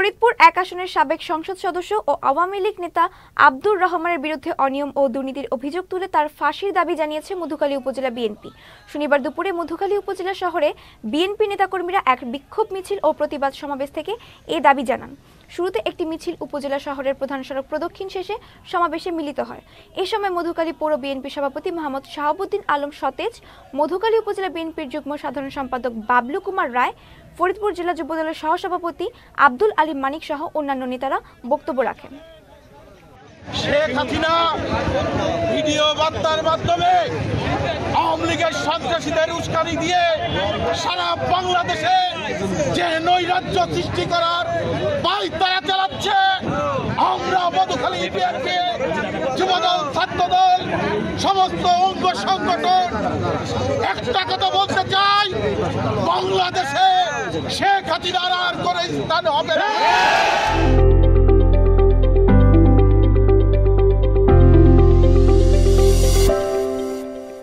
ফরিদপুর ১ আসনের সাবেক সংসদ সদস্য ও আওয়ামী লীগ নেতা আব্দুর রহমানের বিরুদ্ধে অনিয়ম ও দুর্নীতির অভিযোগ তুলে তার ফাঁসির দাবি জানিয়েছে মধুখালী উপজেলা বিএনপি। শনিবার দুপুরে মধুখালী উপজেলা শহরে বিএনপি নেতাকর্মীরা এক বিক্ষোভ মিছিল ও প্রতিবাদ সমাবেশ থেকে এ দাবি জানান। শুরুতে একটি মিছিল উপজেলা শহরের প্রধান সড়ক প্রদক্ষিণ শেষে সমাবেশে মিলিত হয়। এ সময় মধুখালী পৌর বিএনপি সভাপতি মোহাম্মদ শাহাবুদ্দিন আলম সতেজ, মধুখালী উপজেলা বিএনপির যুগ্ম সাধারণ সম্পাদক বাবলু কুমার রায়, ফরিদপুর জেলা যুবদলের সহসভাপতি আব্দুল আলী মানিক সহ অন্যান্য নেতারা বক্তব্য রাখেন। শেখ হাসিনা ভিডিও বার্তার মাধ্যমে আওয়ামী লীগের সন্ত্রাসীদের উস্কানি দিয়ে সারা বাংলাদেশে যে নৈরাজ্য সৃষ্টি করার পায়তারা চালাচ্ছে, আমরা মধুখালী বিএনপি, যুবদল, ছাত্রদল, সমস্ত অঙ্গ সংগঠন একটা কথা বলতে চাই, বাংলাদেশে শেখ হাসিনার আর কোনো স্থান হবে না।